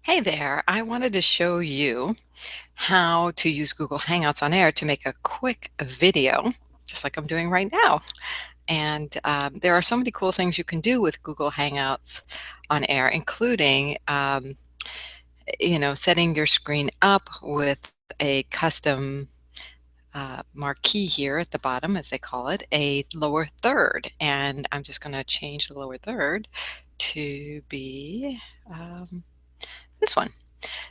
Hey there, I wanted to show you how to use Google Hangouts on Air to make a quick video, just like I'm doing right now. And there are so many cool things you can do with Google Hangouts on Air, including, setting your screen up with a custom marquee here at the bottom, as they call it, a lower third. And I'm just going to change the lower third to be this one.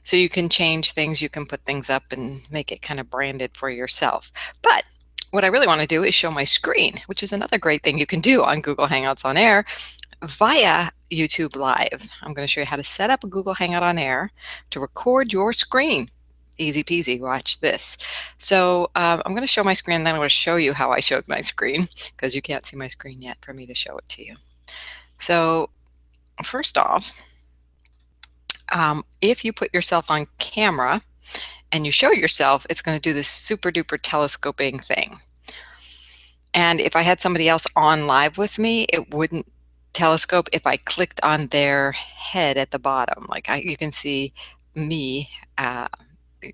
So you can change things, you can put things up and make it kind of branded for yourself. But what I really want to do is show my screen, which is another great thing you can do on Google Hangouts on Air via YouTube Live. I'm going to show you how to set up a Google Hangout on Air to record your screen. Easy peasy, watch this. So I'm going to show my screen, and then I'm going to show you how I showed my screen, because you can't see my screen yet for me to show it to you. So first off, if you put yourself on camera and you show yourself, it's going to do this super duper telescoping thing. And if I had somebody else on live with me, it wouldn't telescope if I clicked on their head at the bottom. Like you can see me,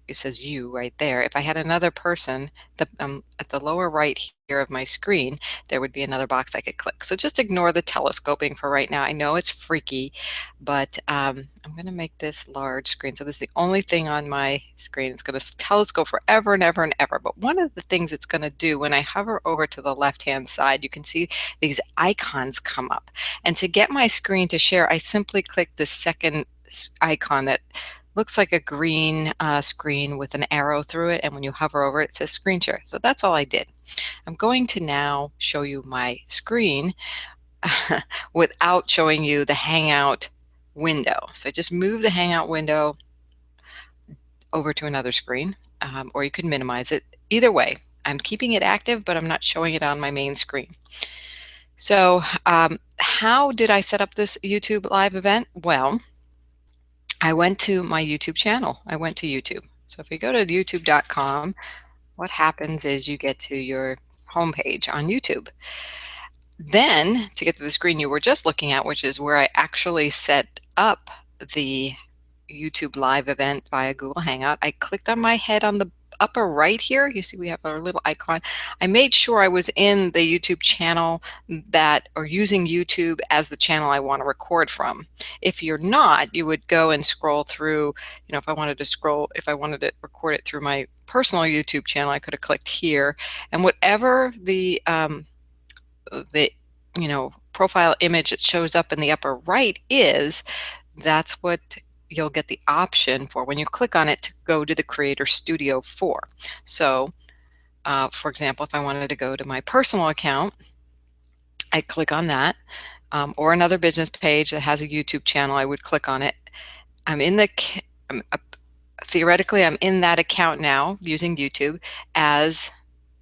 it says you right there. If I had another person, at the lower right here of my screen, there would be another box I could click. So just ignore the telescoping for right now. I know it's freaky, but I'm going to make this large screen. So this is the only thing on my screen. It's going to telescope forever and ever and ever. But one of the things it's going to do when I hover over to the left-hand side, you can see these icons come up. And to get my screen to share, I simply click the second icon that looks like a green screen with an arrow through it, and when you hover over it, it says screen share. So that's all I did. I'm going to now show you my screen without showing you the Hangout window. So I just move the Hangout window over to another screen, or you can minimize it. Either way, I'm keeping it active, but I'm not showing it on my main screen. So how did I set up this YouTube live event? Well, I went to my YouTube channel. I went to YouTube. So if you go to youtube.com, what happens is you get to your homepage on YouTube. Then to get to the screen you were just looking at, which is where I actually set up the YouTube live event via Google Hangout, I clicked on my head on the upper right here. You see we have our little icon. I made sure I was in the YouTube channel or using YouTube as the channel I want to record from. If you're not, you would go and scroll through, if I wanted to record it through my personal YouTube channel, I could have clicked here, and whatever the profile image that shows up in the upper right is, that's what you'll get the option for when you click on it to go to the Creator Studio for. So for example, if I wanted to go to my personal account, I click on that, or another business page that has a YouTube channel, I would click on it. Theoretically, I'm in that account now using YouTube as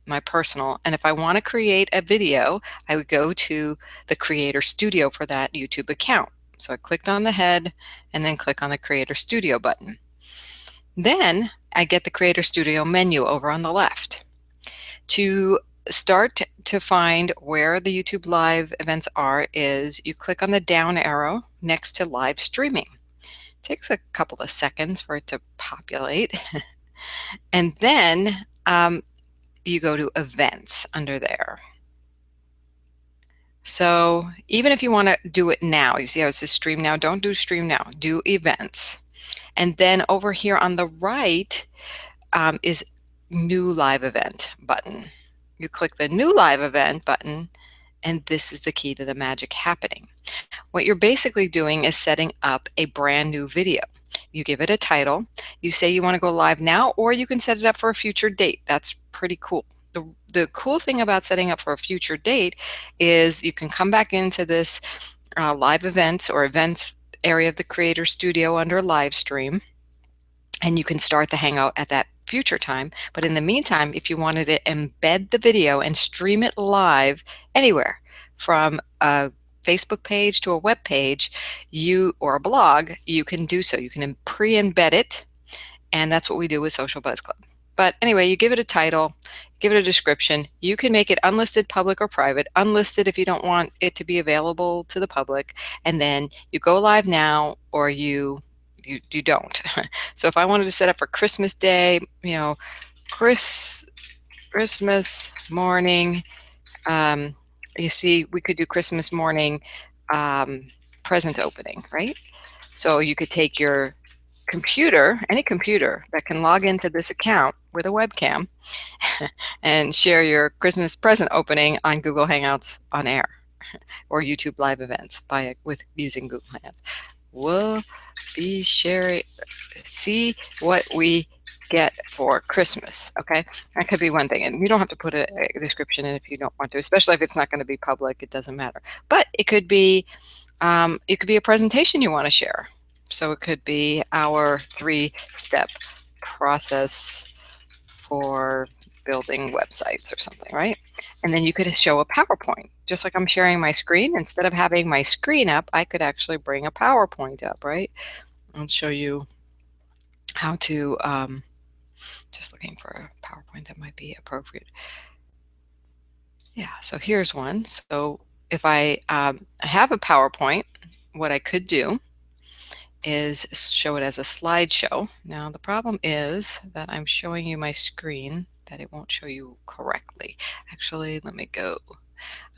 my personal, and if I want to create a video, I would go to the Creator Studio for that YouTube account. So I clicked on the head and then click on the Creator Studio button. Then I get the Creator Studio menu over on the left. To start to find where the YouTube live events are is you click on the down arrow next to live streaming. It takes a couple of seconds for it to populate. And then you go to events under there. So even if you want to do it now, you see how it says stream now, don't do stream now, do events. And then over here on the right is new live event button. You click the new live event button, and this is the key to the magic happening. What you're basically doing is setting up a brand new video. You give it a title, you say you want to go live now, or you can set it up for a future date. That's pretty cool. The cool thing about setting up for a future date is you can come back into this live events or events area of the Creator Studio under live stream, and you can start the Hangout at that future time. But in the meantime, if you wanted to embed the video and stream it live anywhere from a Facebook page to a web page, or a blog, you can do so. You can pre-embed it, and that's what we do with Social Buzz Club. But anyway, you give it a title, give it a description. You can make it unlisted, public, or private. Unlisted if you don't want it to be available to the public. And then you go live now, or you you don't. So if I wanted to set up for Christmas Day, Christmas morning, you see, we could do Christmas morning um, present opening, right? So you could take your computer, any computer that can log into this account with a webcam, and share your Christmas present opening on Google Hangouts on air or YouTube live events with using Google Hangouts. We'll be sharing, see what we get for Christmas. Okay, that could be one thing, and you don't have to put a description in if you don't want to, especially if it's not going to be public. It doesn't matter, but it could be a presentation you want to share. So it could be our 3-step process for building websites or something, right? And then you could show a PowerPoint, just like I'm sharing my screen. Instead of having my screen up, I could actually bring a PowerPoint up, right? I'll show you how to, just looking for a PowerPoint that might be appropriate. Yeah, so here's one. So if I have a PowerPoint, what I could do is show it as a slideshow. Now the problem is that I'm showing you my screen, that it won't show you correctly. Actually, let me go.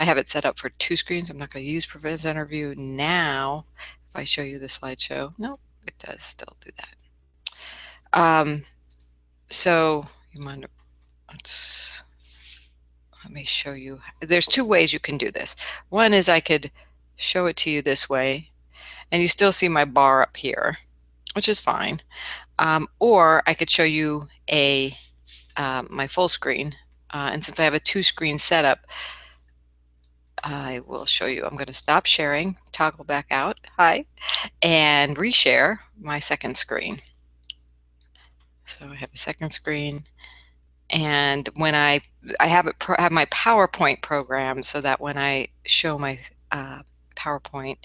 I have it set up for 2 screens. I'm not going to use presenter view now. If I show you the slideshow, nope, it does still do that. So you mind, let me show you. There's 2 ways you can do this. One is I could show it to you this way, and you still see my bar up here, which is fine. Or I could show you my full screen. And since I have a 2-screen setup, I will show you. I'm going to stop sharing, toggle back out, hi, and reshare my second screen. So I have a second screen, and when I have my PowerPoint program, so that when I show my PowerPoint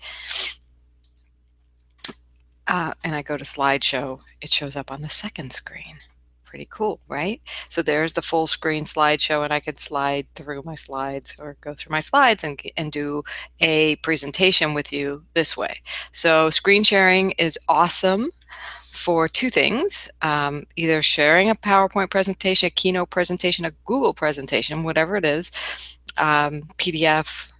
and I go to slideshow, it shows up on the second screen. Pretty cool, right? So there's the full screen slideshow, and I could slide through my slides or go through my slides and do a presentation with you this way. So screen sharing is awesome for 2 things, either sharing a PowerPoint presentation, a keynote presentation, a Google presentation, whatever it is, PDF,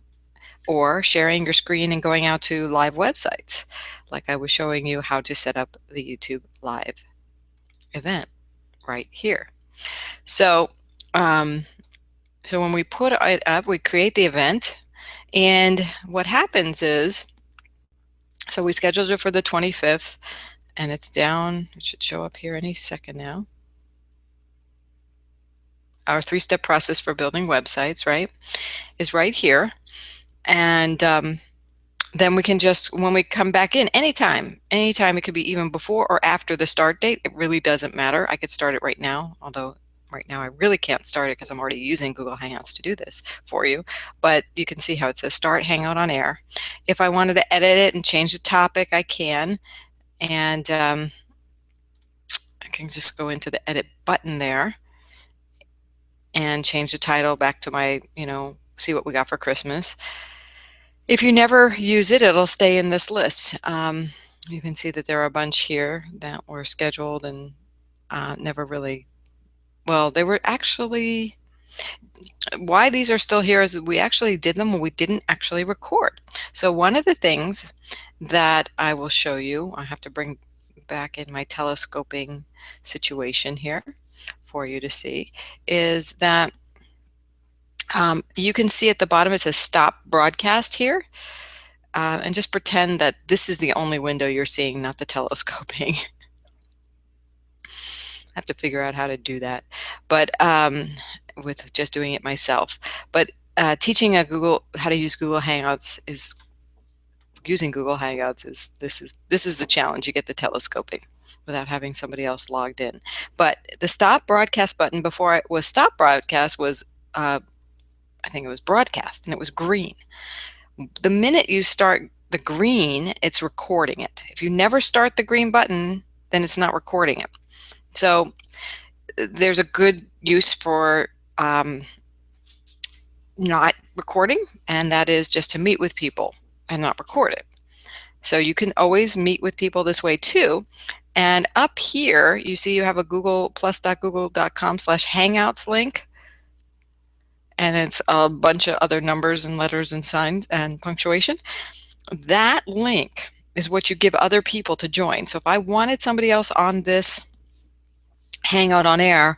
or sharing your screen and going out to live websites, like I was showing you how to set up the YouTube live event right here. So, so when we put it up, we create the event, and what happens is, so we scheduled it for the 25th, and it's down. It should show up here any second now. Our 3-step process for building websites, right, is right here. And then we can just, when we come back in, anytime, it could be even before or after the start date. It really doesn't matter. I could start it right now, although right now I really can't start it because I'm already using Google Hangouts to do this for you. But you can see how it says Start Hangout on Air. If I wanted to edit it and change the topic, I can. And I can just go into the edit button there and change the title back to my, see what we got for Christmas. If you never use it, it'll stay in this list. You can see that there are a bunch here that were scheduled and never really, well, they were actually, why these are still here is we actually did them when we didn't actually record. So one of the things that I will show you, I have to bring back in my telescoping situation here for you to see, is that you can see at the bottom it says Stop Broadcast here. And just pretend that this is the only window you're seeing, not the telescoping. I have to figure out how to do that, but with just doing it myself. But teaching how to use Google Hangouts is, using Google Hangouts is, this is the challenge. You get the telescoping without having somebody else logged in. But the Stop Broadcast button before it was Stop Broadcast was, I think it was Broadcast, and it was green. The minute you start the green, it's recording it. If you never start the green button, then it's not recording it. So there's a good use for not recording, and that is just to meet with people and not record it. So you can always meet with people this way too. And up here, you see you have a google+.google.com/hangouts link. And it's a bunch of other numbers and letters and signs and punctuation. That link is what you give other people to join. So if I wanted somebody else on this Hangout on Air,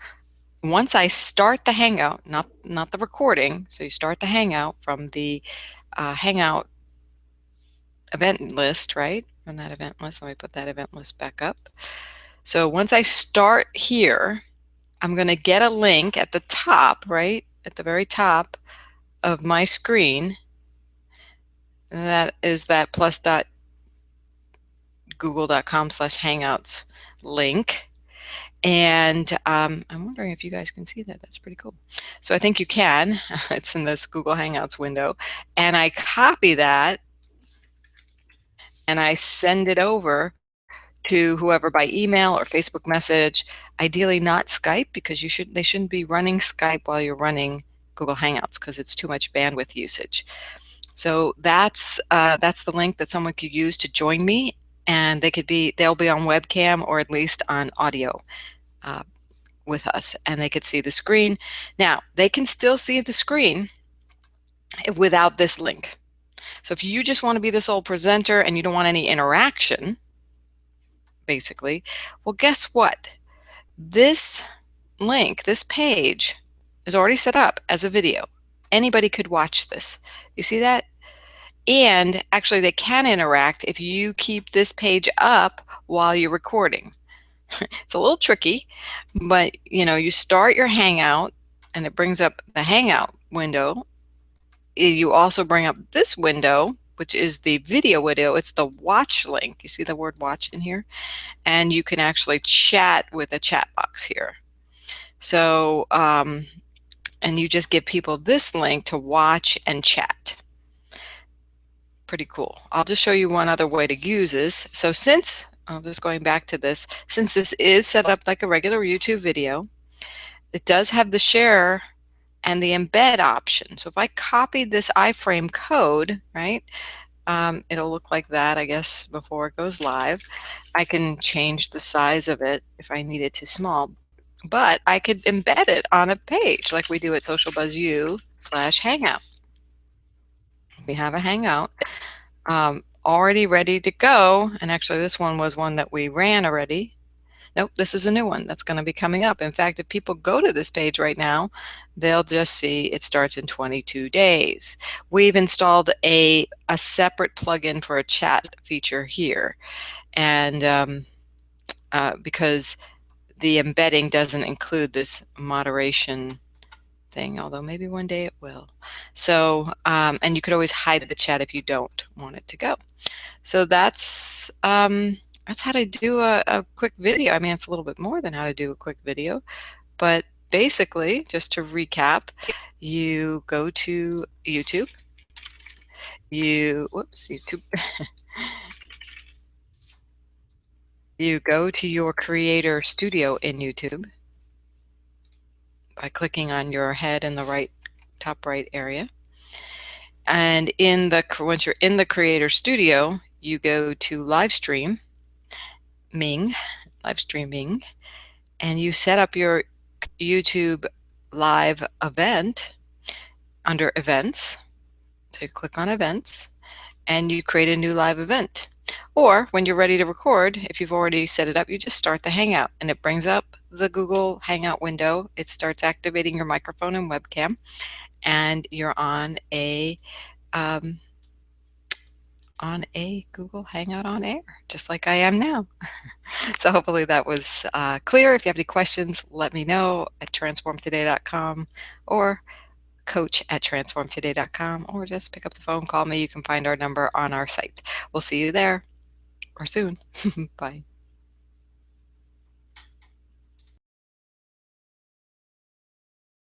once I start the Hangout, not the recording, so you start the Hangout from the Hangout event list, right? From that event list, let me put that event list back up. So once I start here, I'm going to get a link at the top, right? At the very top of my screen. That is that plus.google.com/hangouts link. And I'm wondering if you guys can see that. That's pretty cool. So I think you can. It's in this Google Hangouts window. And I copy that and I send it over to whoever by email or Facebook message, ideally not Skype, because they shouldn't be running Skype while you're running Google Hangouts because it's too much bandwidth usage. So that's the link that someone could use to join me, and they'll be on webcam or at least on audio with us, and they could see the screen. Now they can still see the screen without this link. So if you just want to be this old presenter and you don't want any interaction, basically, well, guess what? This link, this page, is already set up as a video. Anybody could watch this. You see that? And actually, they can interact if you keep this page up while you're recording. It's a little tricky, but you start your Hangout and it brings up the Hangout window. You also bring up this window, which is the video window. It's the watch link. You see the word watch in here? And you can actually chat with a chat box here. So, and you just give people this link to watch and chat. Pretty cool. I'll just show you one other way to use this. So I'm just going back to this, since this is set up like a regular YouTube video, it does have the share and the embed option. So if I copied this iframe code, right, it'll look like that, I guess, before it goes live. I can change the size of it if I need it too small, but I could embed it on a page like we do at Social Buzz U/Hangout. We have a Hangout already ready to go, and actually this one was one that we ran already. Nope, this is a new one that's going to be coming up. In fact, if people go to this page right now, they'll just see it starts in 22 days. We've installed a separate plugin for a chat feature here, and because the embedding doesn't include this moderation thing, although maybe one day it will. So, and you could always hide the chat if you don't want it to go. So that's how to do a quick video. I mean, it's a little bit more than how to do a quick video, but basically, just to recap, you go to YouTube, YouTube, you go to your creator studio in YouTube by clicking on your head in the top right area. And once you're in the creator studio, you go to live streaming, and you set up your YouTube live event under events. So you click on events and you create a new live event. Or when you're ready to record, if you've already set it up, you just start the Hangout and it brings up the Google Hangout window. It starts activating your microphone and webcam, and you're on a Google Hangout on Air, just like I am now. So hopefully that was clear. If you have any questions, let me know at transformtoday.com or coach@transformtoday.com, or just pick up the phone, call me. You can find our number on our site. We'll see you there or soon. Bye.